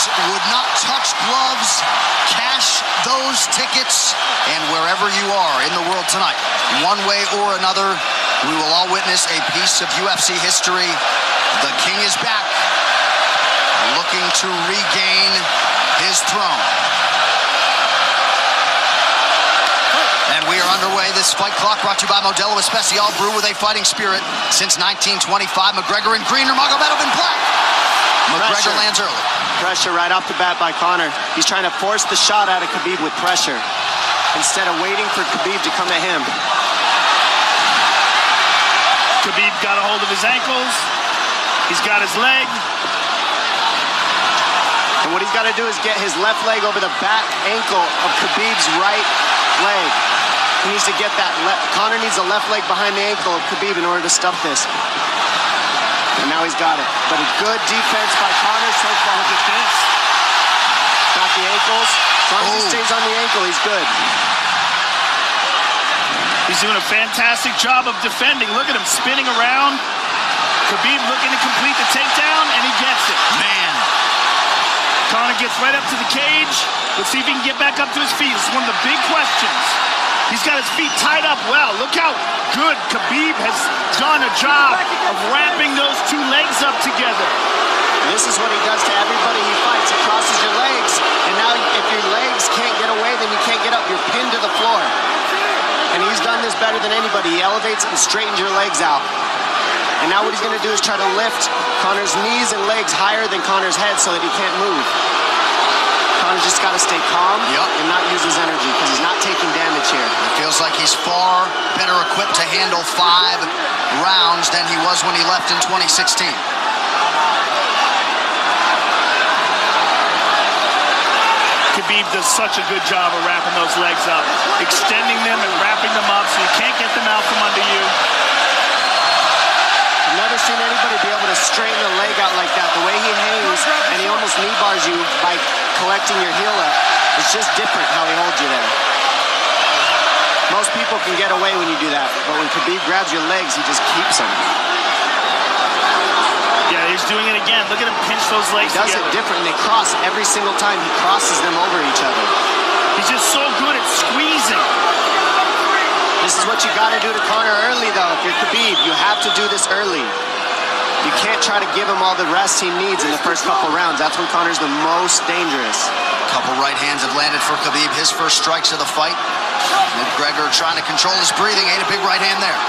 Fans would not touch gloves, cash those tickets, and wherever you are in the world tonight, one way or another, we will all witness a piece of UFC history. The King is back, looking to regain his throne. And we are underway. This fight clock brought to you by Modelo Especial, brew with a fighting spirit since 1925. McGregor in green, Nurmagomedov in black. McGregor lands early. Pressure right off the bat by Conor. He's trying to force the shot out of Khabib with pressure instead of waiting for Khabib to come at him. Khabib got a hold of his ankles. He's got his leg. And what he's got to do is get his left leg over the back ankle of Khabib's right leg. He needs to get that Conor needs a left leg behind the ankle of Khabib in order to stop this. And now he's got it. But a good defense by Conor so far. Defense. Got the ankles. As long as he stays on the ankle, he's good. He's doing a fantastic job of defending. Look at him spinning around. Khabib looking to complete the takedown, and he gets it. Man. Conor gets right up to the cage. Let's see if he can get back up to his feet. This is one of the big questions. He's got his feet tied up well. Look how good Khabib has done a job of wrapping those two legs up together. This is what he does to everybody he fights. He crosses your legs, and now if your legs can't get away, then you can't get up. You're pinned to the floor. And he's done this better than anybody. He elevates and straightens your legs out. And now what he's going to do is try to lift Conor's knees and legs higher than Conor's head so that he can't move. Conor's just got to stay calm and not use his energy because he's not taking damage here. It feels like he's far better equipped to handle 5 rounds than he was when he left in 2016. Khabib does such a good job of wrapping those legs up, extending them and wrapping them up so you can't get them out from under you. I've never seen anybody be able to straighten a leg out like that. The way he hangs, and he almost knee bars you by collecting your heel up. It's just different how he holds you there. Most people can get away when you do that, but when Khabib grabs your legs, he just keeps them. Yeah, he's doing it again. Look at him pinch those legs together. He does it different. They cross every single time. He crosses them over each other. He's just so good at squeezing. This is what you got to do to Conor early, though. If you're Khabib, you have to do this early. You can't try to give him all the rest he needs in the first couple rounds. That's when Conor's the most dangerous. Couple right hands have landed for Khabib. His first strikes of the fight. McGregor trying to control his breathing. Ate a big right hand there.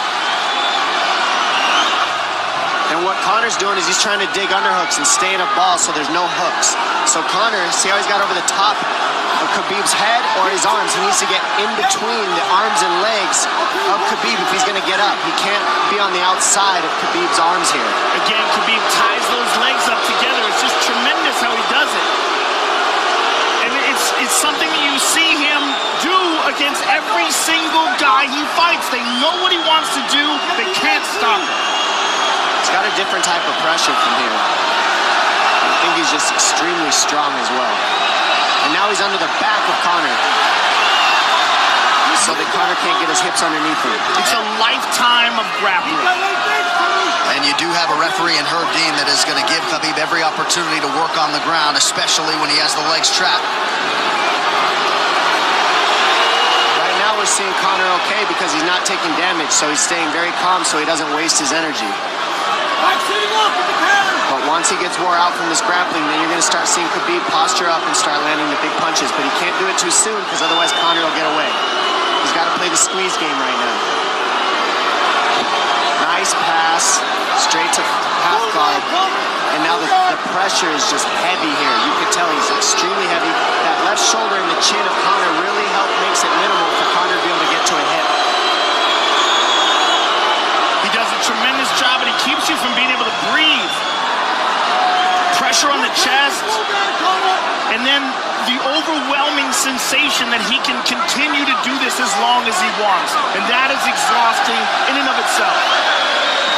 And what Conor's doing is he's trying to dig underhooks and stay in a ball so there's no hooks. So Conor, see how he's got over the top of Khabib's head or his arms? He needs to get in between the arms and legs of Khabib if he's going to get up. He can't be on the outside of Khabib's arms here. Again, Khabib ties those legs up together. It's just tremendous how he does it. And it's something that you see him do against every single guy he fights. They know what he wants to do. They can't stop him. He's got a different type of pressure from here. I think he's just extremely strong as well. And now he's under the back of Conor. So that Conor can't get his hips underneath him. It's a lifetime of grappling. And you do have a referee in Herb Dean that is going to give Khabib every opportunity to work on the ground, especially when he has the legs trapped. Right now we're seeing Conor okay because he's not taking damage, so he's staying very calm so he doesn't waste his energy. But once he gets wore out from this grappling, then you're going to start seeing Khabib posture up and start landing the big punches. But he can't do it too soon because otherwise Conor will get away. He's got to play the squeeze game right now. Nice pass, straight to half guard. And now the pressure is just heavy here. You can tell he's extremely heavy. That left shoulder and the chin of Conor really makes it minimal for Conor to be able to get to a hit. He does a tremendous job, and he keeps you from being able to breathe. Pressure on the chest, and then the overwhelming sensation that he can continue to do this as long as he wants. And that is exhausting in and of itself.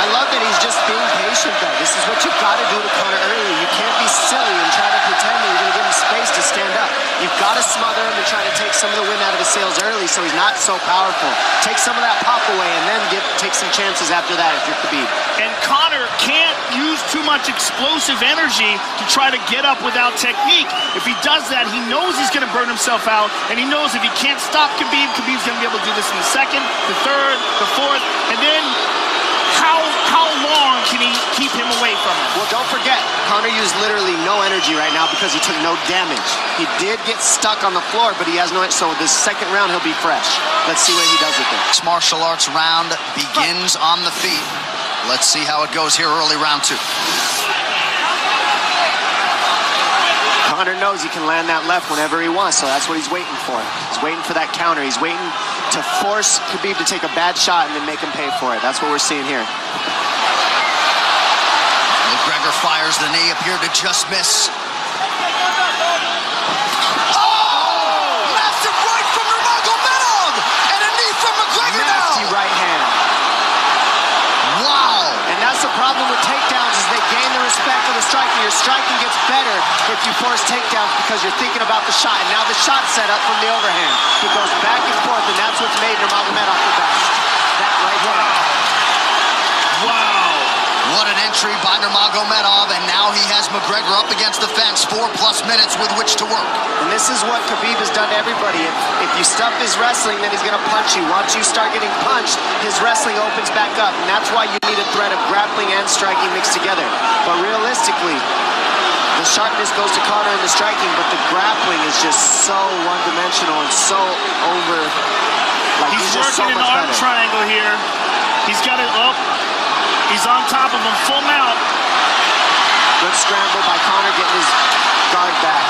I love that he's just being patient, though. This is what you've got to do to Conor early. You can't be silly and try to pretend that you're going to give him space to stand up. You've got to smother him and try to take some of the wind out of his sails early so he's not so powerful. Take some of that pop away and then take some chances after that if you're Khabib. And Conor can't use too much explosive energy to try to get up without technique. If he does that, he knows he's going to burn himself out, and he knows if he can't stop Khabib, Khabib's going to be able to do this in the second, the third, the fourth, and then how long can he keep him away from him? Well, don't forget, Conor used literally no energy right now because he took no damage. He did get stuck on the floor, but he has no, so this second round he'll be fresh. Let's see what he does with it. This martial arts round begins on the feet. Let's see how it goes here early round 2. Conor knows he can land that left whenever he wants, so that's what he's waiting for. He's waiting for that counter. He's waiting to force Khabib to take a bad shot and then make him pay for it. That's what we're seeing here. McGregor fires the knee, appeared to just miss. Massive right from Nurmagomedov! And a knee from McGregor now! Nasty right hand. Wow! And that's the problem with takedowns, is they gain the respect of the striking. Your striking gets better if you force takedowns because you're thinking about the shot. And now the shot's set up from the overhand. He goes back and forth, and that's what's made Nurmagomedov the best. That right hand. Wow. What an entry by Nurmagomedov, and now he has McGregor up against the fence, 4+ minutes with which to work. And this is what Khabib has done to everybody. If you stuff his wrestling, then he's going to punch you. Once you start getting punched, his wrestling opens back up, and that's why you need a threat of grappling and striking mixed together. But realistically, the sharpness goes to Conor in the striking, but the grappling is just so one-dimensional and so over. Like He's just working so an much arm better. triangle here. He's got it up. He's on top of him, full mount. Good scramble by Conor, getting his guard back.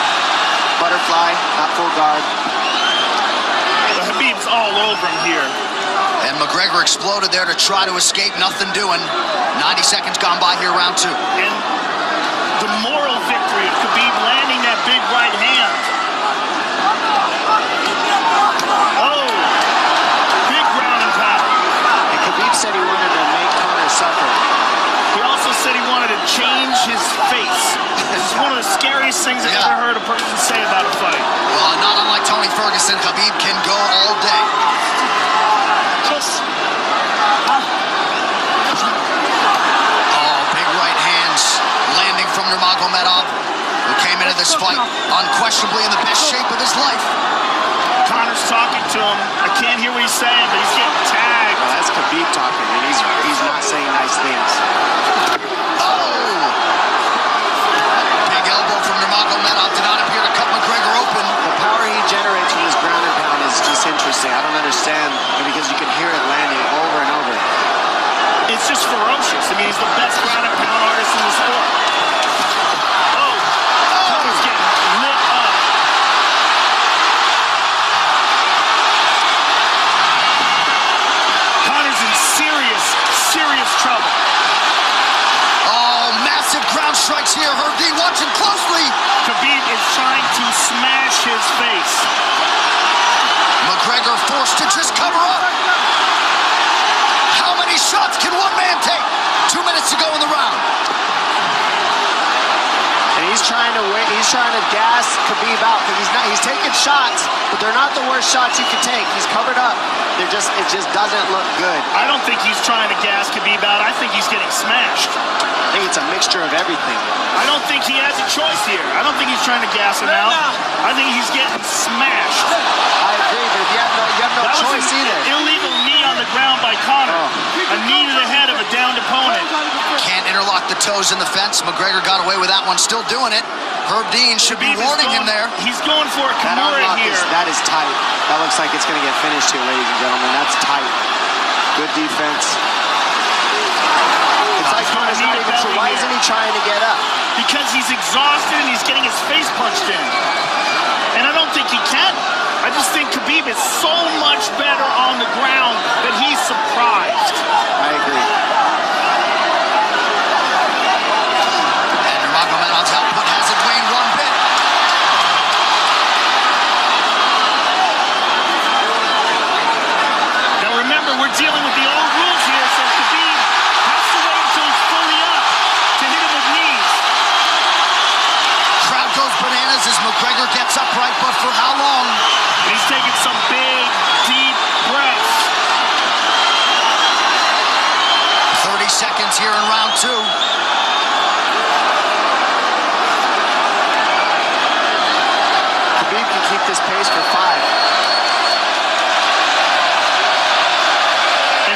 Butterfly, not full guard. But Khabib's all over him here. And McGregor exploded there to try to escape, nothing doing. 90 seconds gone by here, round 2. And the moral victory of Khabib landing that big right hand. Oh, big ground and pound. And Khabib said he wanted to make Conor suffer. He also said he wanted to change his face. This is one of the scariest things I've ever heard a person say about a fight. Well, not unlike Tony Ferguson, Khabib can go all day. Oh, big right hands landing from Nurmagomedov, who came into this fight unquestionably in the best shape of his life. Conor's talking to him. I can't hear what he's saying, but he's getting tagged. Well, that's Khabib talking, and he's not saying nice things. Oh! Big elbow from Nurmagomedov did not appear to cut McGregor open. The power he generates from this ground and pound is just interesting. I don't understand, because you can hear it landing over and over. It's just ferocious. I mean, he's the best ground and pound artist in the sport. Oh, Conor's getting lit up. Conor's in serious trouble. Oh, massive ground strikes here. Herdy watching closely. Khabib is trying to smash his face. McGregor forced to just cover up. How many shots can one man take? 2 minutes to go in the round. And he's trying to gas Khabib out, because he's taking shots, but they're not the worst shots he can take. He's covered up. It just doesn't look good. I don't think he's trying to gas Khabib out. I think he's getting smashed. I think it's a mixture of everything. I don't think he has a choice here. I don't think he's trying to gas him out. I think he's getting smashed. I agree, but you have no choice an either. Illegal knee on the ground by Conor. A knee to the head of a downed opponent. Can't interlock the toes in the fence. McGregor got away with that one, still doing it. Herb Dean should be warning him there. He's going for a That Kimura unlock here. that is tight. That looks like it's going to get finished here, ladies and gentlemen. That's tight. Good defense. It's like Conor's not even sure. Why isn't he trying to get up? Because he's exhausted and he's getting his face punched in. And I don't think he can. I just think Khabib is so much better on the ground that he's surprised. I agree. And Nurmagomedov's output hasn't waned one bit. Now remember, we're dealing with the old rules here, so Khabib has to wait until he's fully up to hit him with knees. Crowd goes bananas as McGregor gets upright, but for how long? And he's taking some big, deep here in round 2. Khabib can keep this pace for 5.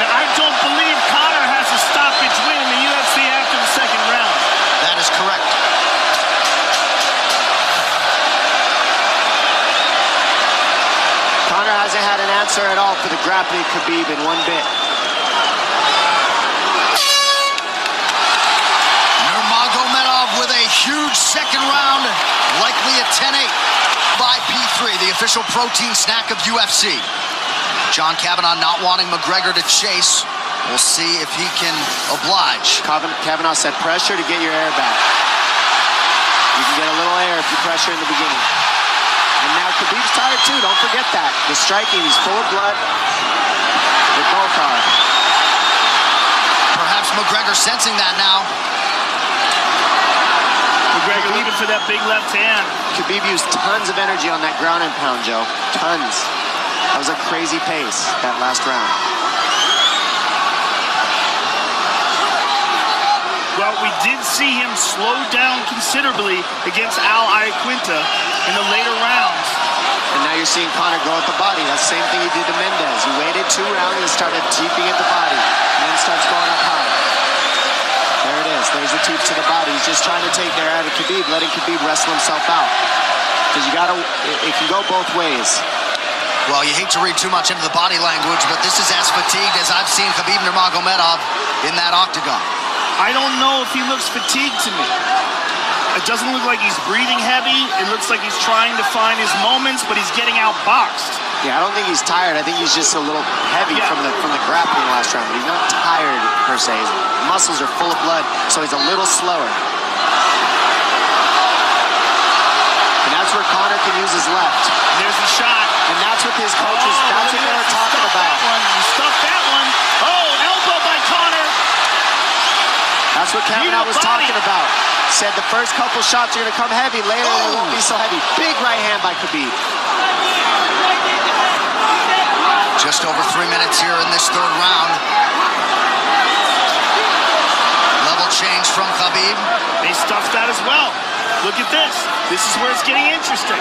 And I don't believe Conor has a stoppage win in the UFC after the second round. That is correct. Conor hasn't had an answer at all for the grappling Khabib in one bit. Nurmagomedov with a huge second round, likely a 10-8 by P3, the official protein snack of UFC. John Kavanagh not wanting McGregor to chase. We'll see if he can oblige. Kavanagh said pressure to get your air back. You can get a little air if you pressure in the beginning. And now Khabib's tired too, don't forget that. The striking, he's full of blood. They both are. Perhaps McGregor sensing that now. McGregor looking for that big left hand. Khabib used tons of energy on that ground and pound, Joe. Tons. That was a crazy pace, that last round. Well, we did see him slow down considerably against Al Iaquinta in the later rounds. And now you're seeing Conor go at the body. That's the same thing he did to Mendez. He waited 2 rounds and started teeping at the body. And then starts going up high. There it is. There's the teep to the body. He's just trying to take their out of Khabib, letting Khabib wrestle himself out. Because you gotta, it can go both ways. Well, you hate to read too much into the body language, but this is as fatigued as I've seen Khabib Nurmagomedov in that octagon. I don't know if he looks fatigued to me. It doesn't look like he's breathing heavy. It looks like he's trying to find his moments, but he's getting outboxed. Yeah, I don't think he's tired. I think he's just a little heavy from the grappling last round. But he's not tired per se. His muscles are full of blood, so he's a little slower. And that's where Conor can use his left. There's the shot. And that's what his coaches, that's what they were talking about. He stuffed that one. Oh, elbow by Conor. That's what Kavanagh was talking about. Said the first couple shots are going to come heavy. Later, they won't be so heavy. Big right hand by Khabib. Just over 3 minutes here in this third round. Level change from Khabib. They stuffed that as well. Look at this. This is where it's getting interesting.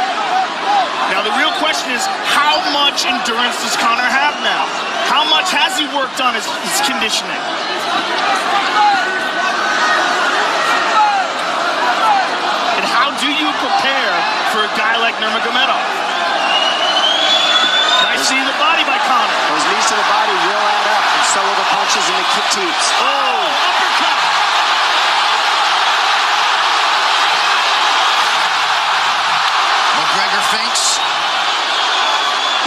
Now, the real question is, how much endurance does Conor have now? How much has he worked on his conditioning? And how do you prepare for a guy like Nurmagomedov? Nice seeing the body by Conor. Those knees to the body will add up, and so will the punches and the kick teeps. Oh, uppercut. McGregor feints.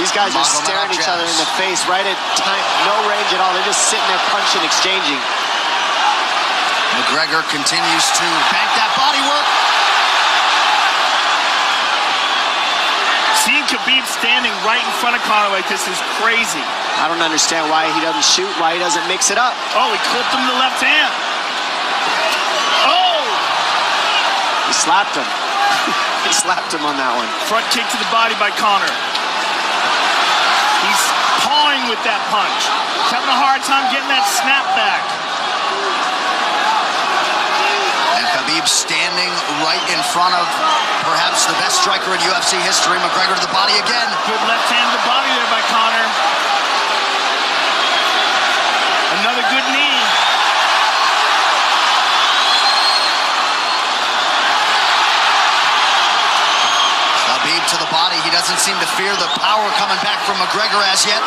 These guys are staring each other in the face right at time, no range at all. They're just sitting there punching, exchanging. McGregor continues to bank that body work. Seeing Khabib standing right in front of Conor like this is crazy. I don't understand why he doesn't shoot, why he doesn't mix it up. Oh, he clipped him to the left hand. Oh! He slapped him. He slapped him on that one. Front kick to the body by Conor. He's pawing with that punch. He's having a hard time getting that snap back. And Khabib standing right in front of perhaps the best striker in UFC history. McGregor to the body again. Good left hand to the body there by Conor. Another good knee. Khabib to the body. He doesn't seem to fear the power coming back from McGregor as yet.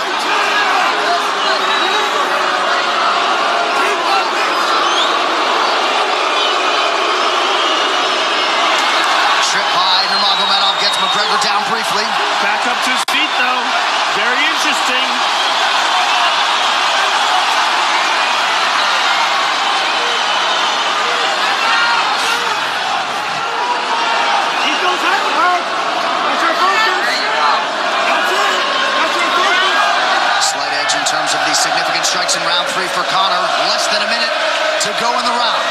Trip by Nurmagomedov gets McGregor down briefly. Back up to his feet, though. Very interesting. Slight edge in terms of the significant strikes in round 3 for Conor. Less than a minute to go in the round.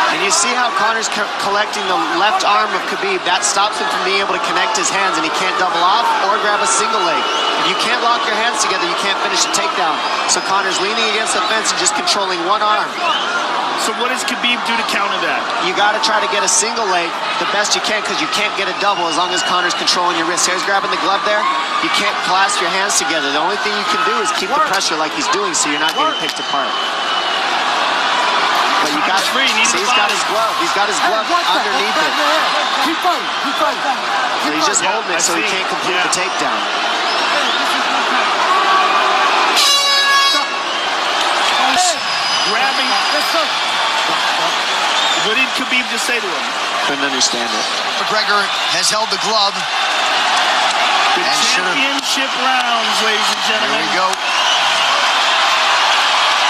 And you see how Conor's collecting the left arm of Khabib. That stops him from being able to connect his hands, and he can't double off or grab a single leg. If you can't lock your hands together, you can't finish a takedown. So Conor's leaning against the fence and just controlling one arm. So what does Khabib do to counter that? You got to try to get a single leg the best you can, because you can't get a double as long as Conor's controlling your wrist. Here's grabbing the glove there. You can't clasp your hands together. The only thing you can do is keep the pressure like he's doing, so you're not getting picked apart. But you got free. See, he's got his glove. He's got his glove underneath it. Keep fighting. Keep fighting. So he's just holding it so he can't complete the takedown. Grabbing. What did Khabib just say to him? Couldn't understand it. McGregor has held the glove. The championship rounds, ladies and gentlemen. Here we go.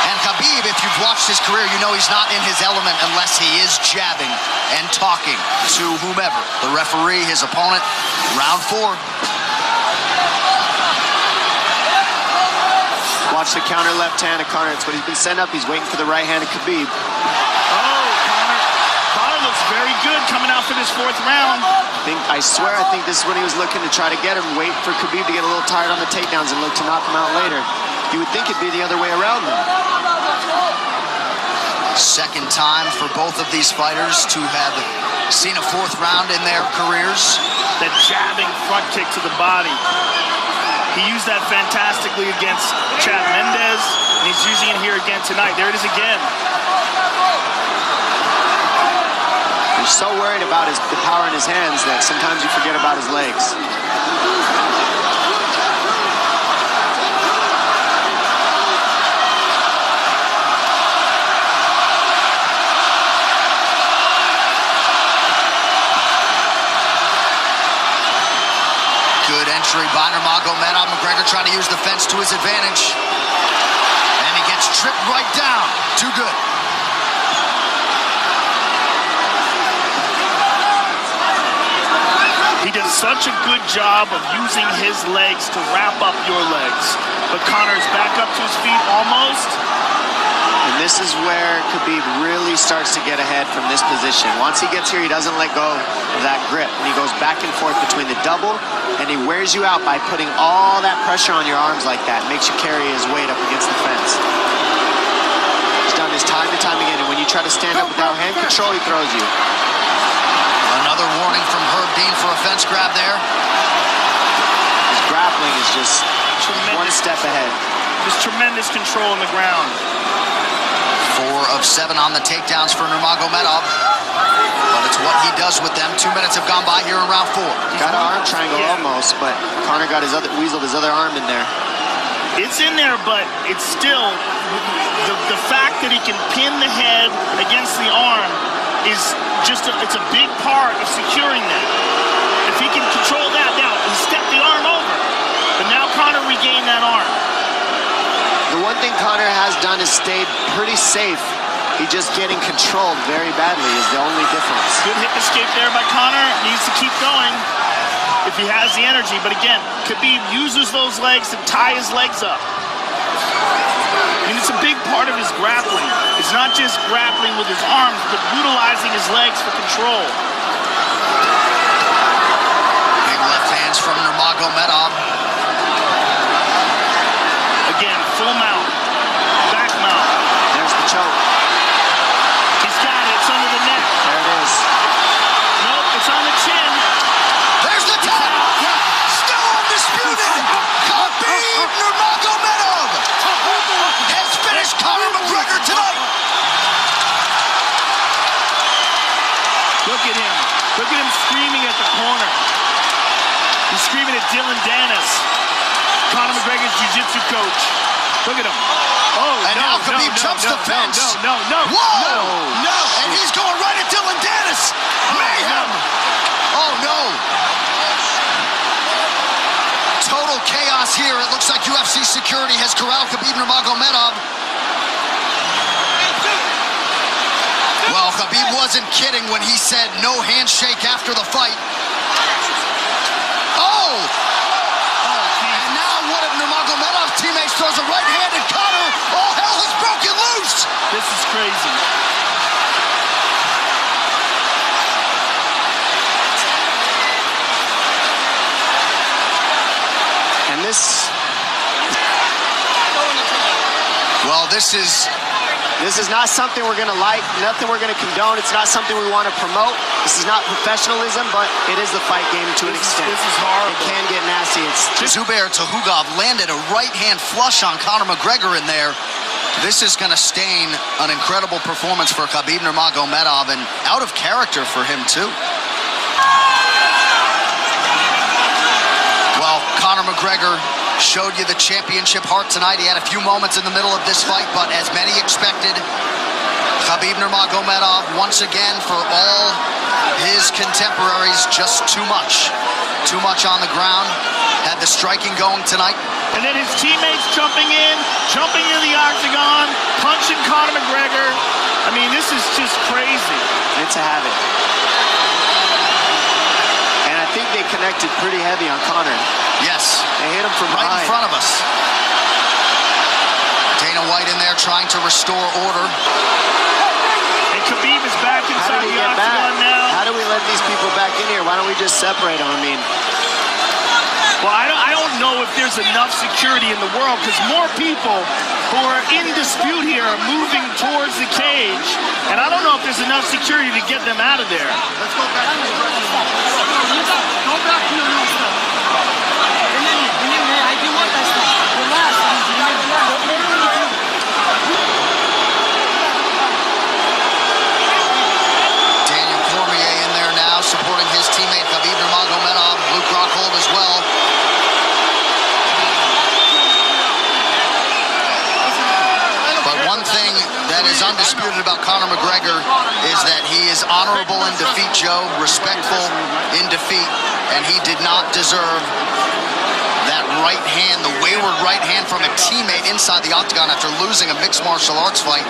And Khabib, if you've watched his career, you know he's not in his element unless he is jabbing and talking to whomever. The referee, his opponent, round 4. Watch the counter left hand of Conor. It's what he's been setting up. He's waiting for the right hand of Khabib. Oh, Conor looks very good coming out for this 4th round. I swear, I think this is when he was looking to try to get him, wait for Khabib to get a little tired on the takedowns and look to knock him out later. You would think it'd be the other way around, though. Second time for both of these fighters to have seen a 4th round in their careers. That jabbing front kick to the body. He used that fantastically against Chad Mendes, and he's using it here again tonight. There it is again. He's so worried about the power in his hands that sometimes you forget about his legs. Good entry by Nurmagomedov. McGregor trying to use the fence to his advantage. And he gets tripped right down. Too good. He does such a good job of using his legs to wrap up your legs. But Conor's back up to his feet almost. And this is where Khabib really starts to get ahead from this position. Once he gets here, he doesn't let go of that grip. And he goes back and forth between the double, and he wears you out by putting all that pressure on your arms like that. Makes you carry his weight up against the fence. He's done this time and time again, and when you try to stand up without hand control, he throws you. Another warning from Herb Dean for a fence grab there. His grappling is just one step ahead. Just tremendous control on the ground. 4 of 7 on the takedowns for Nurmagomedov. But it's what he does with them. 2 minutes have gone by here in round 4. Got an arm triangle almost, but Conor got weaseled his other arm in there. It's in there, but it's still the fact that he can pin the head against the arm is just it's a big part of securing that. If he can control that, now he stepped the arm over, but now Conor regained that arm. The one thing Conor has done is stayed pretty safe. He's just getting controlled very badly is the only difference. Good hip escape there by Conor. Needs to keep going if he has the energy. But again, Khabib uses those legs to tie his legs up. And it's a big part of his grappling. It's not just grappling with his arms, but utilizing his legs for control. Big left hands from Nurmagomedov. Again, full mount, back mount. There's the choke. He's got it. It's under the neck. There it is. Nope, it's on the chin. There's the tap. Still undisputed. Khabib Nurmagomedov has finished Conor McGregor tonight. Look at him. Look at him screaming at the corner. He's screaming at Dylan Dennis, Conor McGregor's jiu-jitsu coach. Look at him. Oh, and now Khabib jumps the fence. No. Whoa! No! And he's going right at Dylan Dennis. Mayhem! Oh, no. Total chaos here. It looks like UFC security has corralled Khabib Nurmagomedov. Well, Khabib wasn't kidding when he said no handshake after the fight. Oh! And now one of Nurmagomedov's teammates throws a right hand at Conor. All hell has broken loose! This is crazy. Well, this is not something we're going to like, nothing we're going to condone. It's not something we want to promote. This is not professionalism, but it is the fight game to an extent. This is horrible. It can get nasty. Zubair Tukhugov landed a right-hand flush on Conor McGregor in there. This is going to stain an incredible performance for Khabib Nurmagomedov, and out of character for him, too. Well, Conor McGregor showed you the championship heart tonight. He had a few moments in the middle of this fight, but as many expected, Khabib Nurmagomedov, once again, for all his contemporaries, just too much. Too much on the ground. Had the striking going tonight. And then his teammates jumping into the octagon, punching Conor McGregor. I mean, this is just crazy. It's a habit. And I think they connected pretty heavy on Conor. Yes. They hit him from right behind. in front of us. Dana White in there trying to restore order. And Khabib is back inside the octagon now. How do we let these people back in here? Why don't we just separate them? I mean, well, I don't know if there's enough security in the world, because more people who are in dispute here are moving towards the cage, and I don't know if there's enough security to get them out of there. Let's go back. Go back to your room, sir. I do want that stuff. Relax. Daniel Cormier in there now, supporting his teammate Khabib Nurmagomedov. Luke Rockhold as well. But one thing that is undisputed about Conor McGregor is that he is honorable in defeat, Joe, respectful in defeat, and he did not deserve that right hand, the wayward right hand from a teammate inside the octagon after losing a mixed martial arts fight.